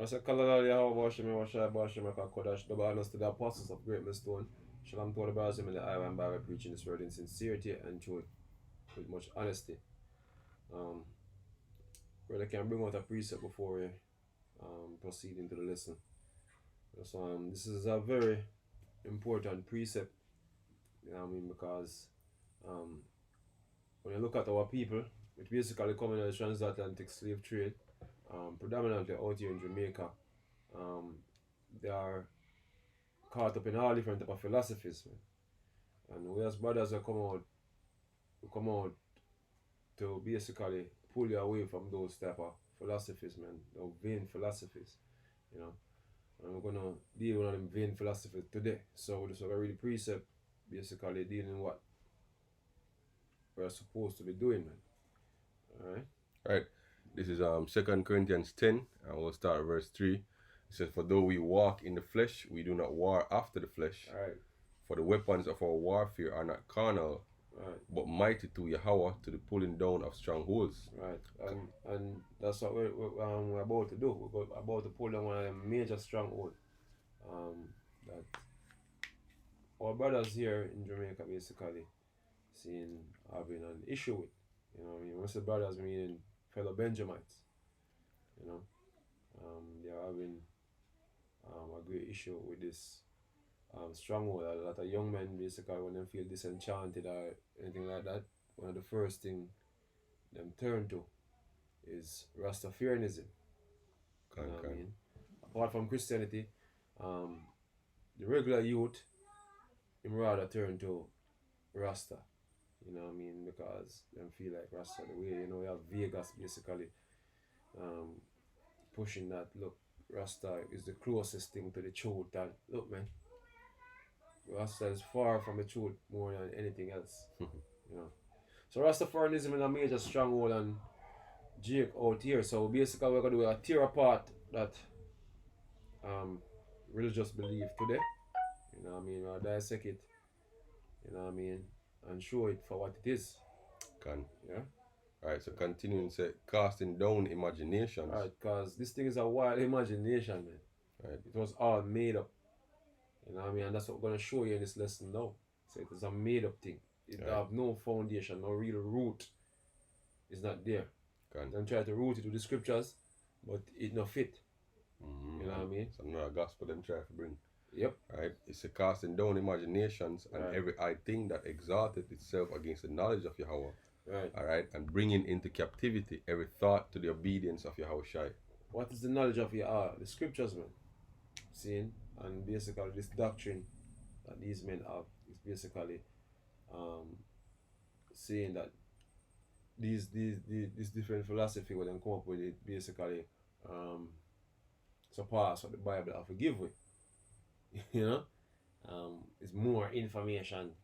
I say, Kalala Yahweh Bashim, Washai Bashim, Kodash, the balance to the apostles of Great Millstone. Shalom to the Brazil in the Island by preaching this word in sincerity and truth with much honesty. Brother can bring out a precept before we proceed into the lesson. So this is a very important precept, you know what I mean, because when you look at our people, which basically come in the transatlantic slave trade, predominantly out here in Jamaica, they are caught up in all different type of philosophies, man. And we as brothers we come out to basically pull you away from those type of philosophies, man, those vain philosophies, you know. And we're gonna deal with them vain philosophies today. So this is a really precept, basically dealing what we're supposed to be doing, man. Alright? Right. This is 2 Corinthians 10, and we'll start at verse 3. It says, "For though we walk in the flesh, we do not war after the flesh. Alright. For the weapons of our warfare are not carnal, Right. but mighty to Yahweh to the pulling down of strongholds." Right. And that's what we're about to do. We're about to pull down one of them major strongholds that our brothers here in Jamaica basically having an issue with. You know what I mean? Most of the brothers meaning fellow Benjamites. You know, they're having a great issue with this stronghold. A lot of young men basically, when they feel disenchanted or anything like that, one of the first thing them turn to is Rastafarianism. You know what I mean? Apart from Christianity, the regular youth him rather turn to Rasta. You know what I mean? Because them feel like Rasta the way, you know, we have Vegas basically pushing that, look, Rasta is the closest thing to the truth, and look, man, Rasta is far from the truth more than anything else. You know. So Rastafarianism is a major stronghold and Jake out here. So basically we're gonna do a tear apart that religious belief today. You know what I mean? We'll dissect it, you know what I mean, and show it for what it is. Yeah. Alright, so continuing say casting down imaginations. Alright, because this thing is a wild imagination, man. Right. It was all made up. You know what I mean? And that's what we're gonna show you in this lesson now. So it is a made up thing. It have no foundation, no real root. It's not there. Then try to root it with the scriptures, but it no fit. You know what I mean? It's another gospel them try to bring. Yep. Right? It's a casting down imaginations and every high thing that exalted itself against the knowledge of Yahweh. Right. Alright, and bringing into captivity every thought to the obedience of Yahweh Shai. What is the knowledge of Yahweh? The scriptures, man. Seeing? And basically this doctrine that these men have is basically saying that these different philosophy when they come up with it basically surpass what the Bible have to give with. You know? It's more information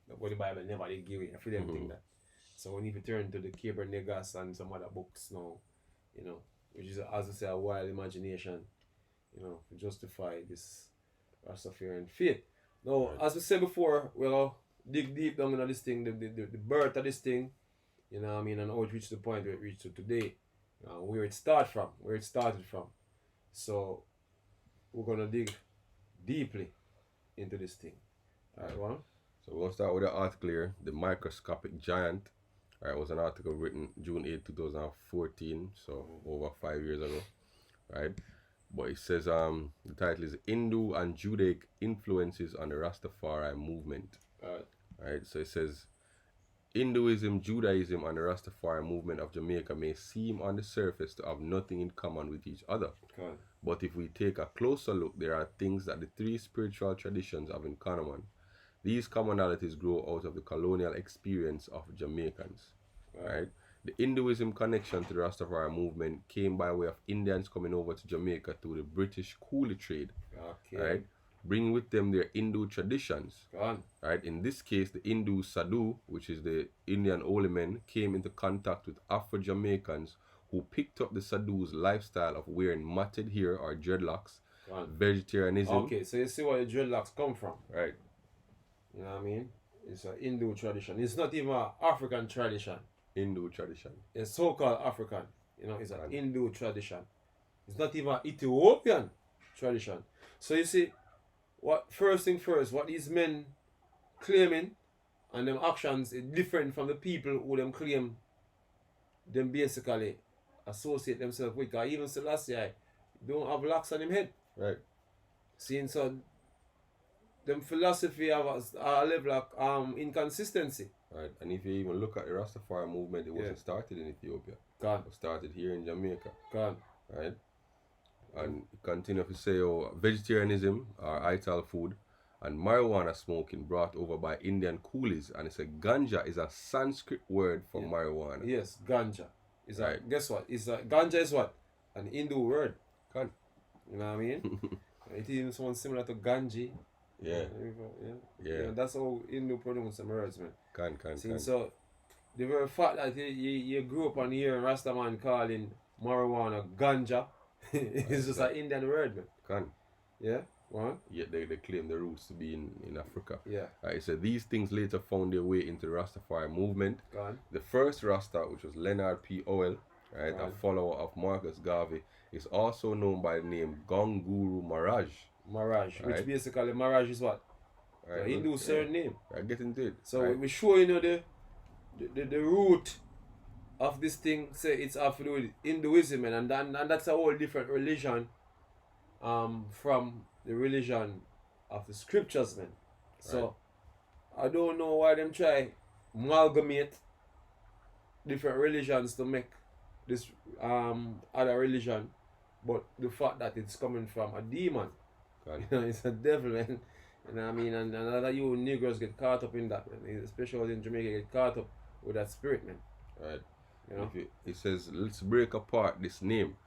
that what the Bible never did give it. I feel them think that. So we need to turn to the Negas and some other books now, you know, which is, as I say, a wild imagination, you know, to justify this Rastafarian faith. Now, as we said before, we'll dig deep down into this thing, the birth of this thing, you know what I mean, and how it reached the point where it reached to today, where it started from. So, we're going to dig deeply into this thing. Alright, well? So we'll start with the article here, The Microscopic Giant. It was an article written June 8, 2014, so over 5 years ago, right? But it says the title is Hindu and Judaic Influences on the Rastafari Movement. Right? So it says Hinduism, Judaism, and the Rastafari movement of Jamaica may seem on the surface to have nothing in common with each other. But if we take a closer look, there are things that the three spiritual traditions have in common. These commonalities grow out of the colonial experience of Jamaicans. Right? The Hinduism connection to the Rastafari movement came by way of Indians coming over to Jamaica through the British coolie trade. Right? Bringing with them their Hindu traditions. Right? In this case, the Hindu Sadhu, which is the Indian holy men, came into contact with Afro-Jamaicans who picked up the Sadhu's lifestyle of wearing matted hair or dreadlocks, vegetarianism. Okay, so you see where the dreadlocks come from. Right. You know what I mean? It's a Hindu tradition. It's not even an African tradition. Hindu tradition. It's so-called African. You know, it's a Hindu tradition. It's not even an Ethiopian tradition. So you see, what first thing first, what these men claiming and them actions is different from the people who them claim them basically associate themselves with. Because even Selassie don't have locks on him head. Right. Seeing so them philosophy have a level of inconsistency. Right. And if you even look at the Rastafari movement, it wasn't started in Ethiopia. Gone. It was started here in Jamaica. Gone. Right? And it continue to say, oh, vegetarianism or ital food and marijuana smoking brought over by Indian coolies. And it's a ganja is a Sanskrit word for marijuana. Yes, ganja. Is Right. guess what? Ganja is what? An Hindu word. Kan. You know what I mean? It is something similar to Ganji. Yeah. Yeah. That's how Hindu pronounce some words, man. Can. So the very fact that you grew up on hearing Rastaman calling marijuana ganja is just an Indian word, man. Can. Yeah? One? Yet they claim the roots to be in Africa. Yeah. Right, so these things later found their way into the Rastafari movement. Gone. The first Rasta, which was Leonard P. Owell, right, a Right. follower of Marcus Garvey, is also known by the name Gonguru Maharaj. Maraj. Which Right. basically Maraj is what? Right, The Hindu surname. I get into it. So right. we show the root of this thing. Say it's have to do with Hinduism, and that's a whole different religion from the religion of the scriptures, man. So I don't know why them try amalgamate different religions to make this other religion, but the fact that it's coming from a demon, Can. you know, it's a devil, man. You know what I mean? And a lot of you Negroes get caught up in that, man. Especially in Jamaica, get caught up with that spirit, man. Right. You know? It says, let's break apart this name.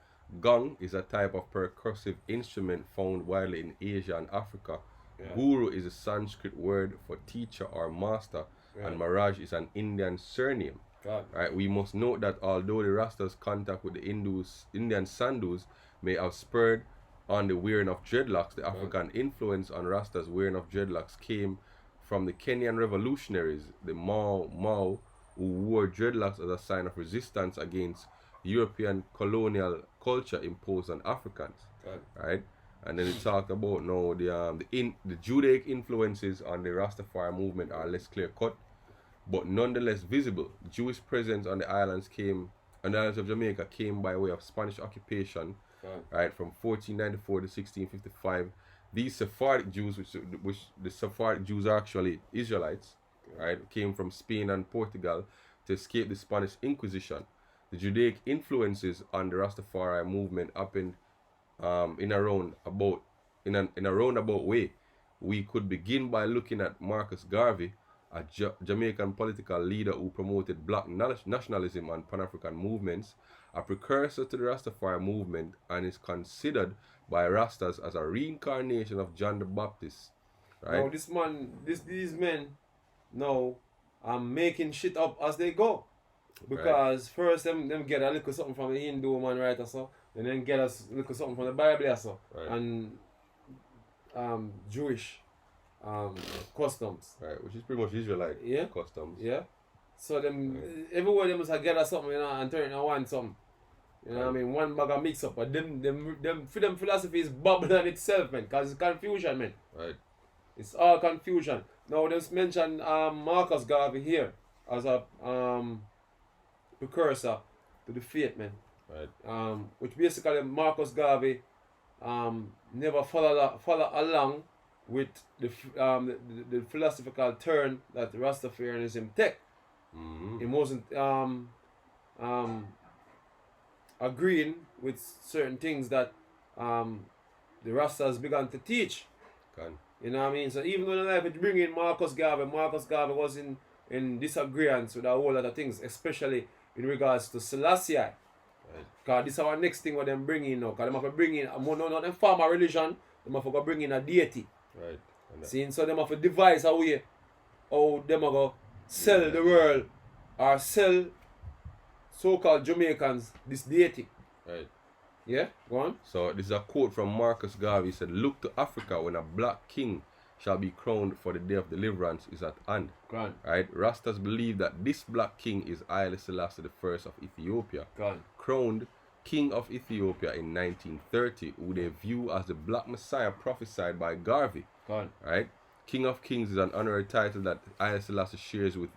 Gong is a type of percussive instrument found widely in Asia and Africa. Yeah. Guru is a Sanskrit word for teacher or master, and Maharaj is an Indian surname. God. Right, we must note that although the Rastas' contact with the Indian Sandhus may have spurred on the wearing of dreadlocks, the African influence on Rastas' wearing of dreadlocks came from the Kenyan revolutionaries, the Mau, who wore dreadlocks as a sign of resistance against European colonial culture imposed on Africans. God. Right, and then it talked about now the Judaic influences on the Rastafari movement are less clear cut, but nonetheless visible. Jewish presence on the islands of Jamaica came by way of Spanish occupation, right, from 1494 to 1655. These Sephardic Jews, which the Sephardic Jews are actually Israelites, right, came from Spain and Portugal to escape the Spanish Inquisition. The Judaic influences on the Rastafari movement happened in a roundabout way. We could begin by looking at Marcus Garvey, a Jamaican political leader who promoted black nationalism and Pan-African movements, a precursor to the Rastafari movement, and is considered by Rastas as a reincarnation of John the Baptist. Right? Now these men now are making shit up as they go. Because first them get a little something from the Hindu man, right, or so, and then get us a little something from the Bible, or so, and Jewish customs. Right, which is pretty much Israelite customs. Yeah. So them everywhere they must have get us something, you know, and turn it into one something. You know what I mean? One bag of mix up, but them philosophy is bubbling itself, man, because it's confusion, man. Right. It's all confusion. Now just mention Marcus Garvey here as a precursor to the faith, man. Right. Which basically Marcus Garvey never follow along with the philosophical turn that Rastafarianism take. Mm-hmm. He wasn't agreeing with certain things that the Rastas began to teach. You know what I mean? So even when I bring in Marcus Garvey was in disagreement with a whole lot of things, especially in regards to Selassie. Because this is our next thing what them bring in now. Because them have to bring in, not them form a religion, them have to bring in a deity. Right. See, so them have to devise a way how them have to sell the world or sell so-called Jamaicans this deity. Right. Yeah, go on. So this is a quote from Marcus Garvey. He said, "Look to Africa when a black king shall be crowned, for the day of deliverance is at hand." Go on. Right? Rastas believe that this black king is Haile Selassie I of Ethiopia, Go on. crowned king of Ethiopia in 1930, who they view as the Black Messiah prophesied by Garvey. God. Right? King of Kings is an honorary title that Haile Selassie shares with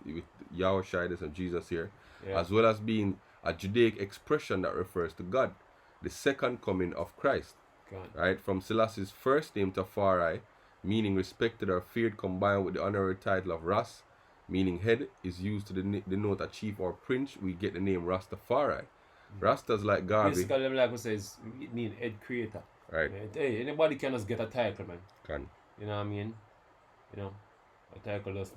Yahushua and Jesus here, as well as being a Judaic expression that refers to God, the second coming of Christ. God. Right? From Selassie's first name, Tafari, meaning respected or feared, combined with the honorary title of Ras, meaning head, is used to denote a chief or prince. We get the name Rastafari. Rastas like Garvey. Basically, like we say, it mean head creator. Right. Hey, anybody can just get a title, man. Can. You know what I mean? You know, a title just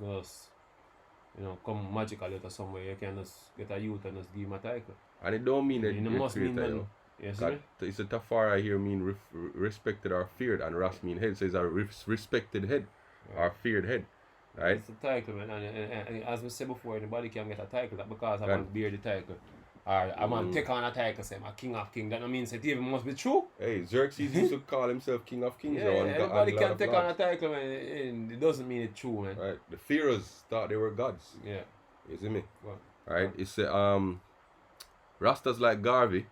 come magically to somewhere. You can just get a youth and just give him a title. And it don't mean that it must mean man. Yes, it's a Tafari here mean respected or feared, and Ras mean head. So it's a respected head or feared head. Right? It's a title, man. And as we said before, anybody can get a title that because I want to bear the title. Or I want to take on a title, say I'm a king of kings. That don't mean it even must be true. Hey, Xerxes used to call himself king of kings. Yeah, everybody can take on a title, man. And it doesn't mean it's true, man. Right. The pharaohs thought they were gods. Yeah. You see me? Well, right. It's Rastas like Garvey,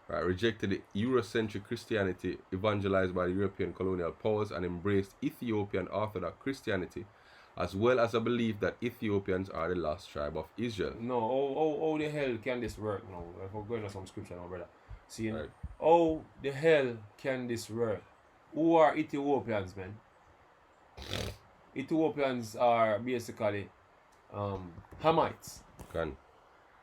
right, rejected the Eurocentric Christianity evangelized by the European colonial powers and embraced Ethiopian Orthodox Christianity, as well as a belief that Ethiopians are the lost tribe of Israel. No, how the hell can this work now? If we're going to some scripture now, brother. See, right. How the hell can this work? Who are Ethiopians, man? Ethiopians are basically Hamites. Can.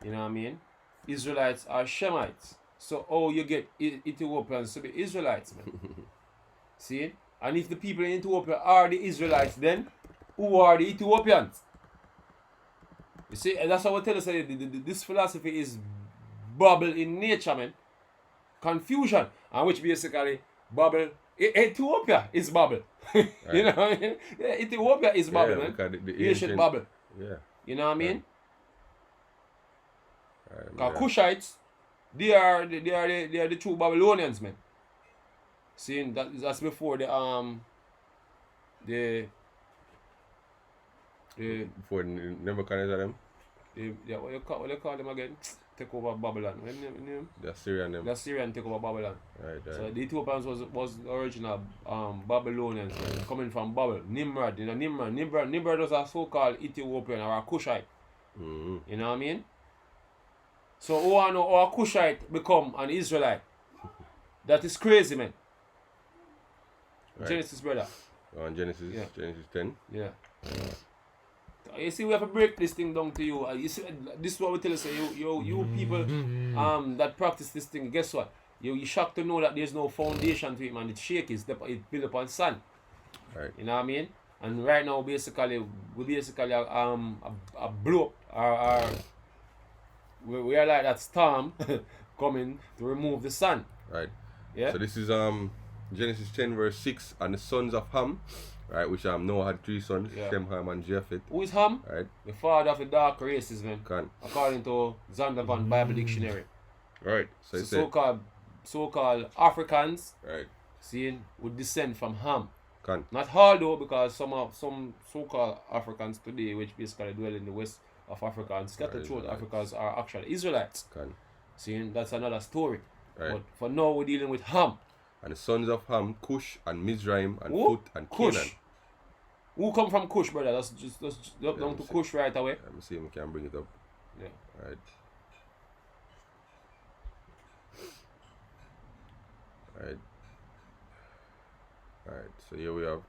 You know what I mean? Israelites are Shemites. So how you get Ethiopians to be Israelites, man? See? And if the people in Ethiopia are the Israelites, then who are the Ethiopians? You see, and that's how I tell us that this philosophy is bubble in nature, man. Confusion. And which basically bubble. Ethiopia is bubble. Right. You know what I mean? Yeah, Ethiopia is bubble, man. The ancient bubble. Yeah. You know what I mean? Right. Because Cushites, they are the true Babylonians, man. See, that's before the before Nebuchadnezzar them? What they call them again? Take over Babylon. What name? The Assyrian them. The Assyrian take over Babylon. Right. So the Ethiopians was the original Babylonians, man, coming from Babel. Nimrod, you know, Nimrod was a so-called Ethiopian or a Cushite. Mm-hmm. You know what I mean? So who I know how a Cushite become an Israelite? That is crazy, man. Right. Genesis, brother. On Genesis, yeah. Genesis 10. Yeah. You see, we have to break this thing down to you. You see, this is what we tell us. You people that practice this thing, guess what? You shocked to know that there's no foundation to it, man. It's shaky. It's built upon sand. Right. You know what I mean? And right now, basically, we blow up. We are like that storm coming to remove the sun. Right. Yeah. So this is Genesis 10 verse 6, and the sons of Ham, right, which Noah had 3 sons, Shem, Ham, and Japheth. Who is Ham? Right. The father of the dark races, man. Can. According to Zondervan Bible Dictionary. Right. So so-called Africans, right, seeing would descend from Ham. Can. Not all though, because some so-called Africans today, which basically dwell in the west of Africa and scattered throughout Africa, are actually Israelites. Can. Seeing that's another story. Right. But for now, we're dealing with Ham. And the sons of Ham, Cush and Mizraim and Put and Cush. Canaan. Who come from Cush, brother? Let's jump down to Cush right away. Let me see if we can bring it up. Yeah. Right. Right. Right. So here we have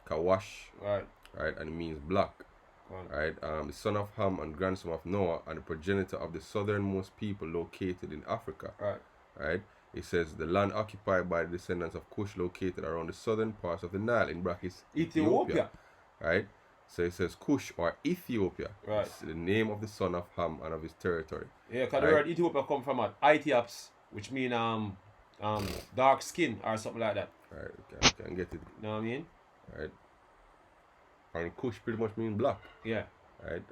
Kawash. Right. Right, and it means black. Right. The son of Ham and grandson of Noah and the progenitor of the southernmost people located in Africa. Right. Right. It says the land occupied by the descendants of Cush located around the southern parts of the Nile, in brackets Ethiopia. Right? So it says Cush or Ethiopia. Right. It's the name of the son of Ham and of his territory. Yeah, because the word Ethiopia come from Ethiops, which mean dark skin or something like that. Right, okay, I can get it. You know what I mean? Right. And Cush pretty much mean black. Yeah. Right.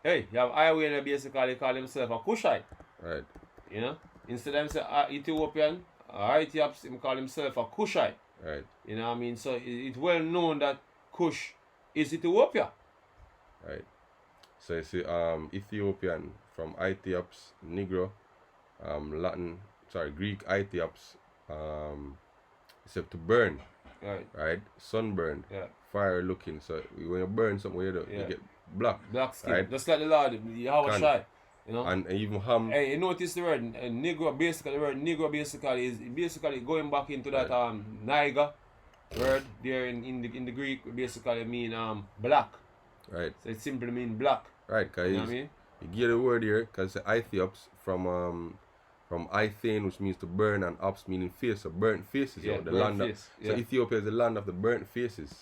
Hey, you have highway that basically call himself a Cushite. Right. You know? Instead of say Ethiopian, Ethiops, him call himself a Cushite. Right. You know what I mean? So it's well known that Cush is Ethiopia. Right. So you see Ethiopian from Ethiops, Negro, Greek Ethiops, except to burn, right? Sunburn, fire looking. So when you burn something, you get black. Black skin. Right? Just like the Lord, Yahweh Shai. You know? And even Ham. Hey, you notice the word Negro, basically the word Negro basically is basically going back into that Niger word there in the Greek basically mean black. Right. So it simply means black. Right, because you know what I mean? You get the word here because the Ethiops from Ithane, which means to burn, and Ops meaning face, so burnt faces. Yeah, the burnt land face. So Ethiopia is the land of the burnt faces.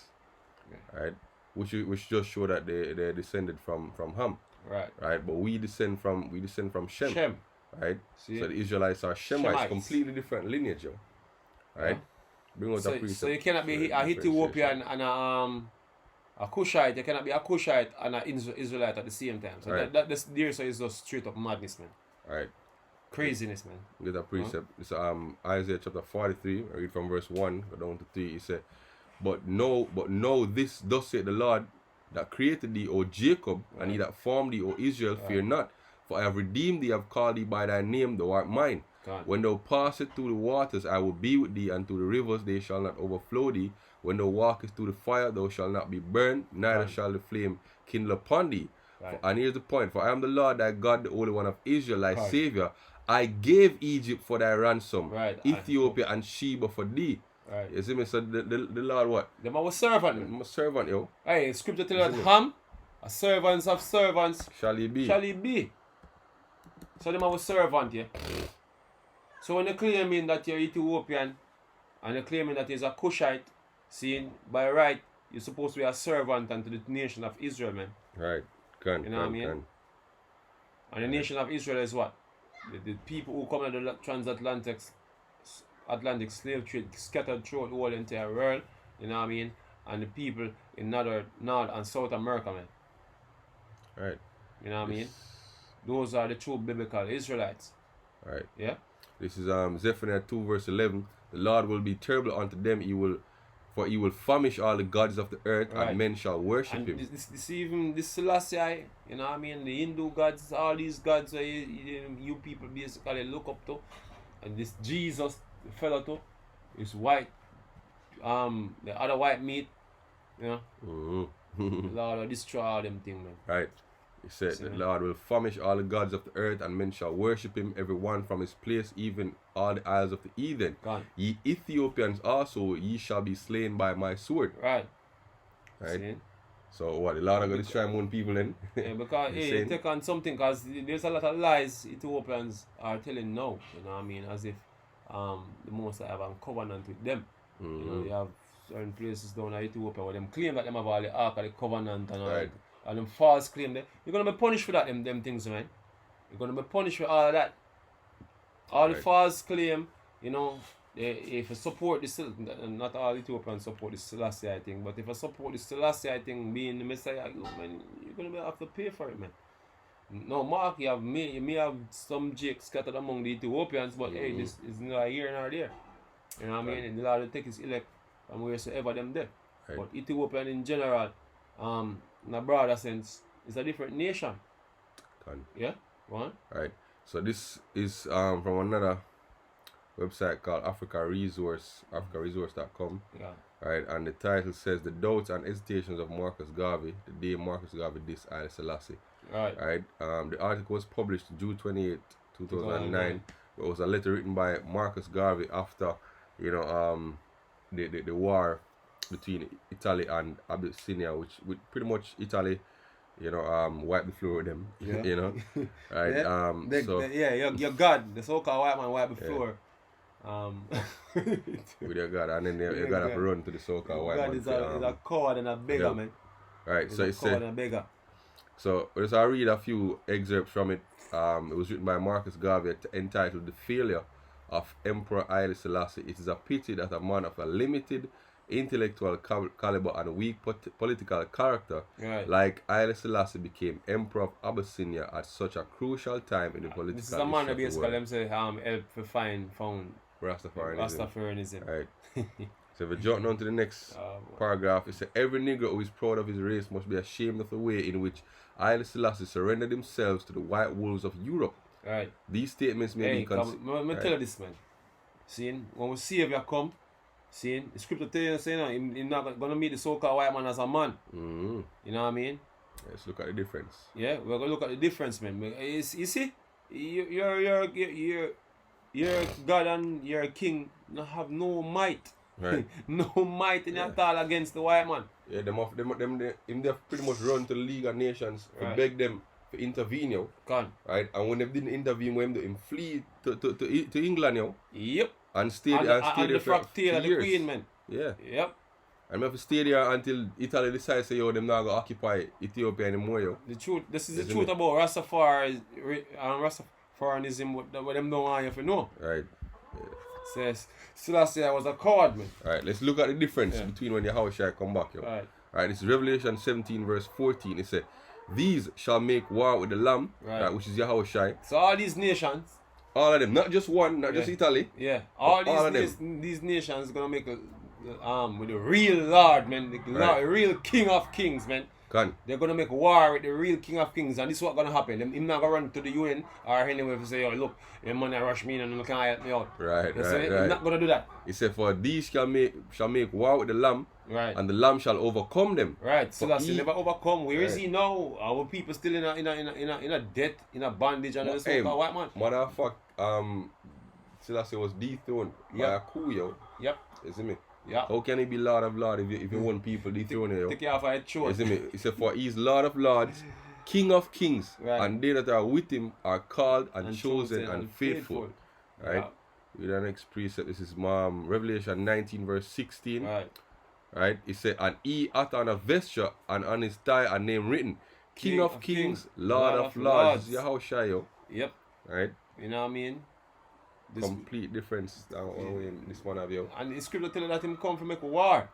Yeah. Right? Which just show that they descended from Ham. Right. Right, but we descend from Shem. Shem. Right? See? So the Israelites are Shemites, completely different lineage, yo. Right? Bring out so you cannot be a Ethiopian and a Cushite. You cannot be a Cushite and an Israelite at the same time. So right. that there so is just straight up madness, man. Right. Craziness, man. Get a precept. It's Isaiah chapter 43. I read from verse 1 go down to 3. He said, But know this, thus saith the Lord that created thee, O Jacob, and he that formed thee, O Israel, fear not. For I have redeemed thee, I have called thee by thy name, thou art mine. God. When thou passest through the waters, I will be with thee, and through the rivers they shall not overflow thee. When thou walkest through the fire, thou shalt not be burned, neither shall the flame kindle upon thee. And here's the point. For I am the Lord thy God, the Holy One of Israel, thy Savior. I gave Egypt for thy ransom, Ethiopia and Sheba for thee. Right. You see me? So the Lord what? Them our servant. I'm a servant, yo. Hey, scripture tell us Ham, a servants of servants shall he be. So them our servant, yeah. So when you're claiming that you're Ethiopian and you're claiming that you're a Cushite, seeing by right, you're supposed to be a servant unto the nation of Israel, man. Right. You know what I mean? And the nation of Israel is what? The people who come to the transatlantic slave trade scattered throughout the whole entire world, you know what I mean? And the people in North and South America, man. Right. You know what I mean? Those are the true biblical Israelites. Right. Yeah? This is Zephaniah 2 verse 11. The Lord will be terrible unto them. For he will famish all the gods of the earth, and men shall worship him. This Selassie, you know what I mean? The Hindu gods, all these gods you people basically look up to. And this Jesus, the fellow too, is white. The other white meat, you know? The Lord will destroy all them things, man. Right. He said, the Lord will famish all the gods of the earth, and men shall worship him, every one from his place, even all the isles of the heathen. Ye Ethiopians also, ye shall be slain by my sword. Right. Right. So what, the Lord are going to destroy more people then? Yeah, because you take on something, because there's a lot of lies Ethiopians are telling now, you know what I mean, as if the Most High have a covenant with them. You know, they have certain places down in Ethiopia where them claim that them have all the Ark of the Covenant and all that. And them false claim there. You're gonna be punished for that, them things, man. You're gonna be punished for all of that. All the false claim, you know, if you support this, not all Ethiopians support the Selassie thing, but if you support the Selassie thing being the Messiah, man, you're gonna have to pay for it, man. No, Mark, you may have some jakes scattered among the Ethiopians, but hey, this is neither here nor there. You know what I mean? And the Lord will take his elect from wheresoever them there. But Ethiopian in general, in a broader sense, is a different nation. Yeah? Go on. Right. So this is from another website called africaresource.com. Yeah. Right, and the title says the doubts and hesitations of Marcus Garvey, the day Marcus Garvey dissed Haile Selassie. Right. The article was published June 28, 2009. It was a letter written by Marcus Garvey after, you know, the war between Italy and Abyssinia, which pretty much Italy, you know, wiped the floor with them. Yeah. You know, right? Your God, the so-called white man wiped the floor. With your God, and then you got to run to the so-called white man. God is a coward and a beggar, man. Right. He's so a coward and a beggar. So I'll read a few excerpts from it. It was written by Marcus Garvey, entitled "The Failure of Emperor Haile Selassie. It is a pity that a man of a limited intellectual caliber and weak political character like Haile Selassie became Emperor of Abyssinia at such a crucial time in the political This is a man that basically world." Them say help to found Rastafarianism. Rastafarianism. Right. So if we jump down to the next paragraph, it says, every Negro who is proud of his race must be ashamed of the way in which Haile Selassie surrendered themselves to the white wolves of Europe. Right. These statements may be considered... Let me tell you this, man. Seeing, when we Savior come, seeing, the scripture tell you, saying, he's not going to meet the so-called white man as a man. Mm-hmm. You know what I mean? Let's look at the difference. Yeah, we're going to look at the difference, man. You see, you're God and you're a king, you have no might. Right. No might in at all against the white man. Yeah, they pretty much run to the League of Nations to Right. beg them to intervene, yo. Gone. Right? And when they didn't intervene, when they flee to England, yo. Yep. And stay And there the for tail of the years. queen, man. Yeah. Yep. And we have to stay there until Italy decides, say, yo, them not going to occupy Ethiopia anymore, yo. The truth, this is the Isn't truth it? about Rastafarianism, what them don't want you to know. Right. Says, Selassie was a coward, man. Alright, let's look at the difference Yeah. between when Yahushua come back, yo. Right. Alright, this is Revelation 17 verse 14. It says, these shall make war with the Lamb, Right. which is Yahushua. So all these nations, All of them, not just one, not just Yeah. Italy. yeah, all of these nations gonna make with the real Lord, man, the Right. real King of Kings, man. Can. They're gonna make war with the real King of Kings, and this is what's gonna happen. Him not gonna run to the UN or anywhere to say, "Yo, look, your money rush me and you can't help me out." Right, You see? right, He's right. not gonna do that. It said, for these shall make war with the Lamb, Right. and the Lamb shall overcome them. Right. So that's he- never overcome. Where is Right. he now? Our people still in a debt, in a bondage, and this Hey, so-called white man. motherfucker, Selassie was dethroned by Yep. a coup, yo. Yep. You see me? Yeah. How can he be Lord of Lords if you want people dethroned, yo? Take care of our You throat. see me? He said, for he is Lord of Lords, King of Kings, Right. and they that are with him are called and, And chosen and faithful. Right? Yeah. With the next precept, this is Revelation 19 verse 16. Right. Right? He said, and he hath on a vesture and on his thigh a name written, King of Kings, Lord of Lords. This is Yahushua, yo. Yep. Right? You know what I mean? This, Complete difference this one of you. and the scripture tell you that him come to make a war.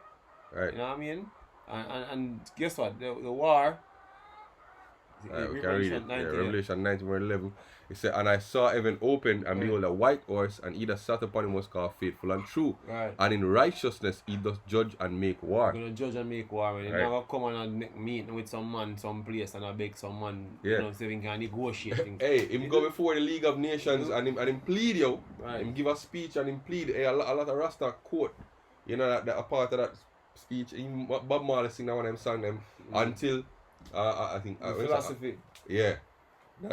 Right? You know what I mean? And guess what? The war. Right, we can read it. Yeah, 19, Revelation 19 verse 11. It said, and I saw heaven open, and behold, a white horse, and he that sat upon him was called Faithful and True. Right. And in righteousness he doth judge and make war. Gonna judge and make war. You're Right. not gonna come and meet with some man, some place, and I beg some man, Yeah. you know, so we can negotiate things. Hey, him go before the League of Nations and him plead, yo. Right. Him give a speech and him plead. Hey, a lot of Rasta quote. You know that a part of that speech. Bob Marley sing that one of them song them until I think The philosophy. yeah.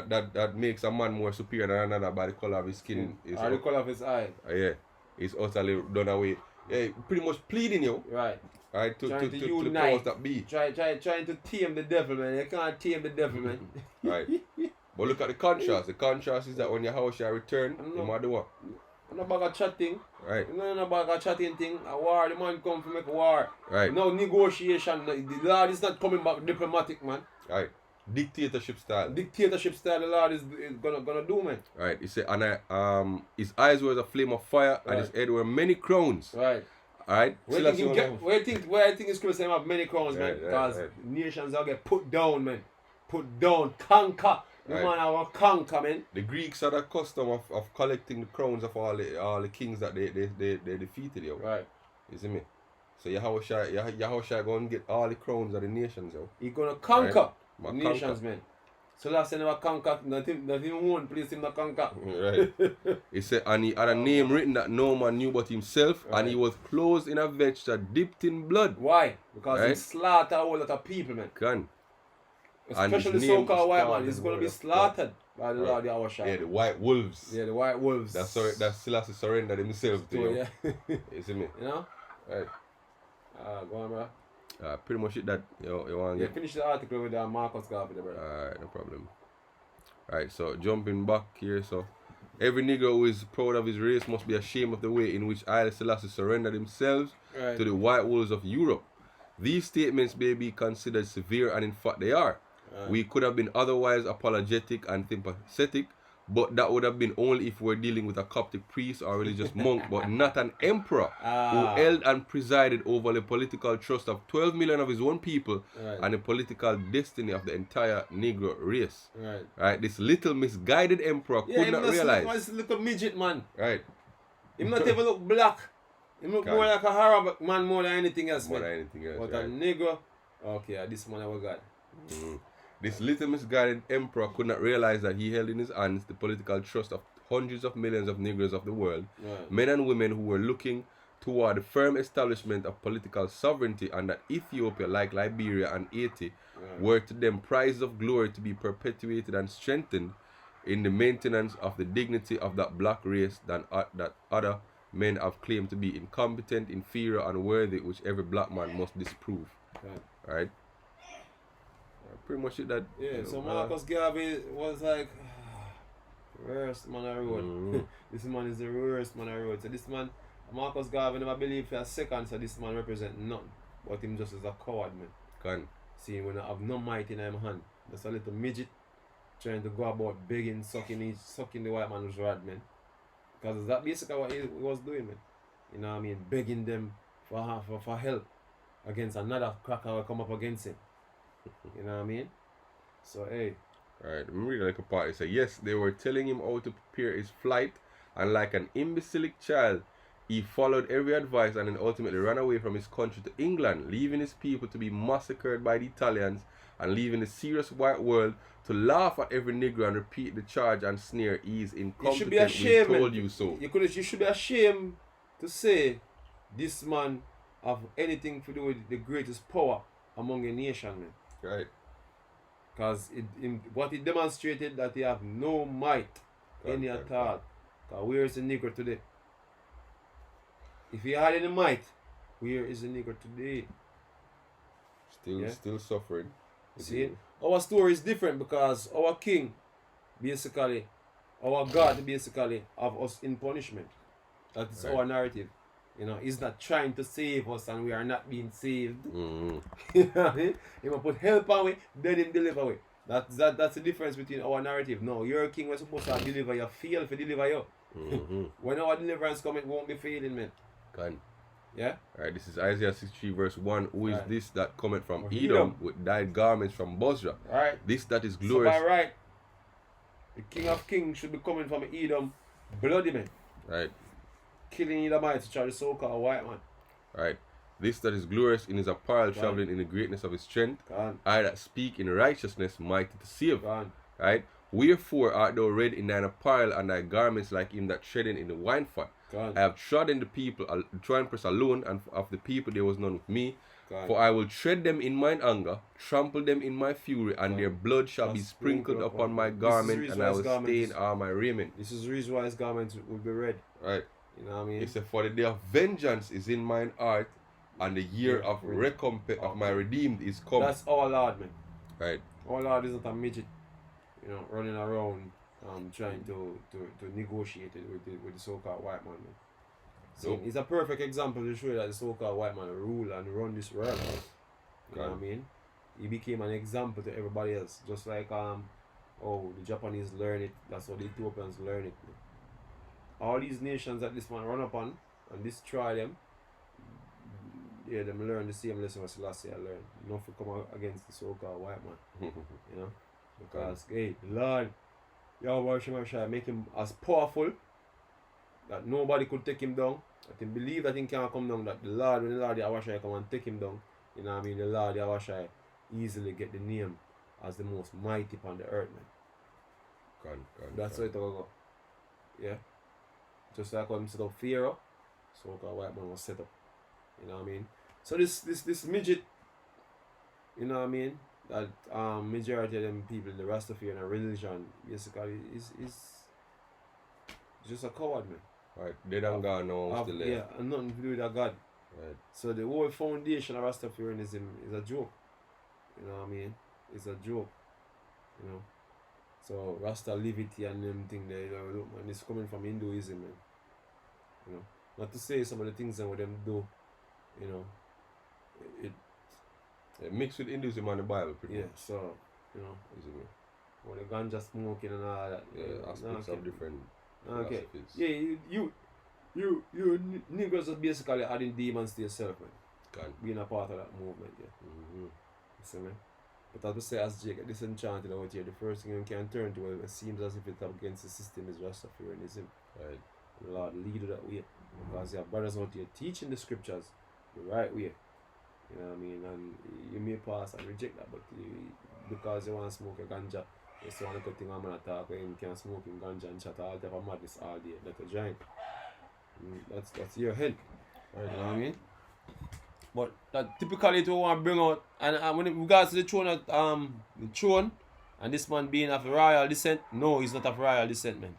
That makes a man more superior than another by the color of his skin. Or the color of his eye. Yeah. It's utterly done away. Yeah, pretty much pleading you. Right. Right, to Trying the to powers unite. that be. Trying to tame the devil, man. You can't tame the devil, man. Right. But look at the contrast. The contrast is that when Yahushua return, I know. you might do what? I'm not about a chatting. Right. You know about a chatting thing. A war, the man come to make a war. Right. No negotiation. The Lord is not coming back diplomatic, man. Right. Dictatorship style. Dictatorship style the Lord is gonna do, man. Right. He said, and his eyes were as a flame of fire, and his Right. head were many crowns. Right. Alright? Where I think it's going to have many crowns, man. Right, Because right. nations will get put down, man. Put down, conquer. The Right. man will conquer, man. The Greeks had a custom of collecting the crowns of all the kings that they defeated, yo. Right. You see me? So Yahushua go and get all the crowns of the nations, yo. He's going to conquer Right. the nations, man. So last time never conquer, nothing one place him not conquer. Right. He said, and he had a name written that no man knew but himself, and he Right. was clothed in a vesture dipped in blood. Why? Because he Right. slaughter a whole lot of people, man. Can. And Especially his the name so-called is white called man. He's the going to be word of slaughtered by the Right. Lord Yahushua. Yeah, the white wolves. Yeah, the white wolves. That's Selassie surrendered himself to So, you. yeah. You see me? You know? Right. Go on, bro. Pretty much it that you want to Yeah, get. finish the article with Marcus Garvey, bro. Alright, no problem. Alright, so jumping back here, so every Negro who is proud of his race must be ashamed of the way in which Haile Selassie surrendered themselves Right. to the white wolves of Europe. These statements may be considered severe, and in fact they are. Right. We could have been otherwise apologetic and sympathetic, but that would have been only if we're dealing with a Coptic priest or religious monk, but not an emperor who held and presided over the political trust of 12 million of his own people Right. and the political destiny of the entire Negro race. Right. Right? This little misguided emperor Yeah, could him not not realize. He's a little midget, man. Right. Him not even look black. He look more like a Arab man more than anything else, More man. than anything else, But right? a nigga, okay, this man our God. This little misguided emperor could not realize that he held in his hands the political trust of hundreds of millions of Negroes of the world, Right. men and women who were looking toward the firm establishment of political sovereignty, and that Ethiopia, like Liberia and Haiti, were to them prizes of glory to be perpetuated and strengthened in the maintenance of the dignity of that black race that other men have claimed to be incompetent, inferior, unworthy, which every black man must disprove. Right? Pretty much it that. Yeah, you know, so Marcus Garvey was like, worst man I road. This man is the worst man I road. So this man, Marcus Garvey never believed for a second, so this man represent none. But him just as a coward, man. Can. See, when I have no might in him hand, just a little midget trying to go about begging, sucking the white man's rod, man. Because that's basically what he was doing, man. You know what I mean? Begging them for help against another cracker who come up against him. You know what I mean? So, hey. Alright, I'm reading like a part. It says, yes, they were telling him how to prepare his flight, and like an imbecilic child, he followed every advice and then ultimately ran away from his country to England, leaving his people to be massacred by the Italians and leaving the serious white world to laugh at every Negro and repeat the charge and sneer, he's incompetent, you should be ashamed, we told you so. You should be ashamed to say this man have anything to do with the greatest power among a nation, man. Right. Because what he demonstrated that he have no might any at all. Because where is the Negro today? If he had any might, where is the Negro today? Still suffering. See, our story is different because our king, basically, our God basically have us in punishment. That is our narrative. You know, he's not trying to save us and we are not being saved. You know what I mean? He will put help away, then him deliver away. That's the difference between our narrative. No, your king was supposed to deliver you, fail to deliver you. When our deliverance comes, it won't be failing, man. Can. Yeah? Alright, this is Isaiah 63 verse 1. Who is this that cometh from Edom with dyed garments from Bozrah? Right. This that is glorious. So by right, the King of Kings should be coming from Edom, bloody man. Right. Killing Edomites to try to so-called white man. Right. This that is glorious in his apparel, traveling in the greatness of his strength. I that speak in righteousness, mighty to save. Right. Wherefore art thou red in thine apparel, and thy garments like him that treadeth in the wine fat? I have trodden the people, tramplers alone, and of the people there was none with me. For I will tread them in mine anger, trample them in my fury, and their blood shall be sprinkled upon my garment, and I will stain all my raiment. This is the reason why his garments will be red. Right. You know what I mean? He said, for the day of vengeance is in mine heart, and the year of recompense of my redeemed is come. That's our Lord, man. Right. Our Lord isn't a midget, you know, running around trying to negotiate it with the so-called white man. So it's a perfect example to show you that the so-called white man rule and run this world. You know what I mean? He became an example to everybody else. Just like the Japanese learn it, that's how the Ethiopians learn it. All these nations that this man run upon and destroy them, yeah, them learn the same lesson as Selassie learned. Not to come against the so-called white man. You know? Because, hey, the Lord, Yahweh Shemashai make him as powerful that nobody could take him down. That he believe that he can't come down, that when the Lord Yahweh come and take him down, you know what I mean, the Lord Yahweh easily get the name as the most mighty upon the earth, man. That's how it will go. Yeah? Just like when he set up Pharaoh, so-called white man was set up. You know what I mean? So this midget, you know what I mean, that majority of them people in the Rastafarian religion basically is just a coward, man. Right, they don't got no still there. Yeah, and nothing to do with a God. Right. So the whole foundation of Rastafarianism is a joke. You know what I mean? It's a joke. You know. So Rasta liberty and them thing there, you know, look, man, it's coming from Hinduism, man. You know. Not to say some of the things that them do, you know, it mixed with Hinduism and the Bible pretty much. So, you know, when the ganja smoking and all that. Yeah, aspects of different okay. philosophies. Yeah, you niggas are basically adding demons to yourself, man. Being a part of that movement, yeah. You see, man? But as we say, as Jake disenchanted out here, the first thing you can turn to, it seems as if it's up against the system, is Rastafarianism. Right. The Lord lead you that way. Because you have brothers out here teaching the scriptures the right way. You know what I mean? And you may pass and reject that, but because you want to smoke a ganja, you still want to go thing I'm gonna talk where him can smoke him ganja and chat all type of madness all day. That's a giant. That's your head. Right, you know what I mean? But that typically it want to bring out, and when it regards to the throne, and this man being of royal descent, no, he's not of royal descent, man.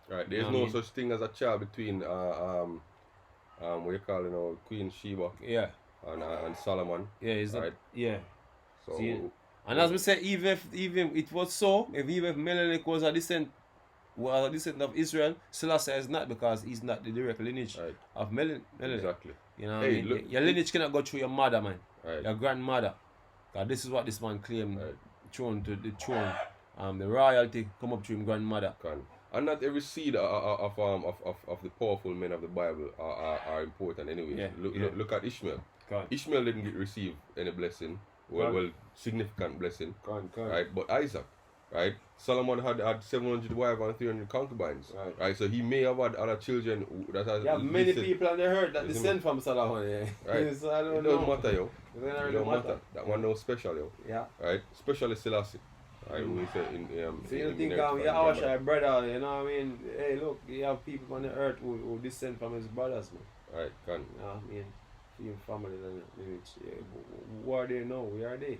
Right, there's no such thing as a child between what you call, Queen Sheba, yeah, and Solomon. Yeah, he's right? not, yeah. So, and as we said, even it was so, even if Menelik was a descent of Israel, Selassie is not, because he's not the direct lineage of Menelik. Exactly. You know what I mean? Look, your lineage cannot go through your mother, man. Your grandmother. Because this is what this man claimed, throne to the throne. The royalty come up through his grandmother. And not every seed of the powerful men of the Bible are important anyway. Look at Ishmael. Ishmael didn't receive any blessing. Well, significant blessing. Right? But Isaac, right? Solomon had 700 wives and 300 concubines. Right? So he may have had other children that has. Yeah, many people on the earth that descend from Solomon. Yeah. Right? So I don't it know. Doesn't matter, yo. It don't matter. That one no special, yo. Yeah. Right? Especially Selassie. Right? We say so you think our brother, you know what I mean? Hey, look, you have people on the earth who descend from his brothers, man. Right, can. You know what I mean? His family and lineage. Yeah. Who are they now? Where are they?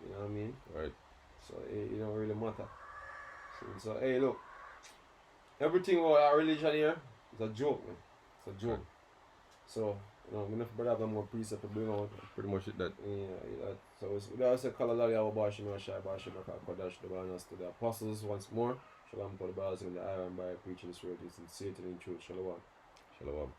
You know what I mean? Right. So it don't really matter. So hey, look, everything about our religion here is a joke, man. It's a joke. So I'm gonna have more precept to bring out. Pretty much it that. Yeah. So we also call a lot of our Bashim Kodash the balance to the apostles once more. Shalom to the brothers in the iron by preaching the truth and Satan in truth. Shalom. Shalom.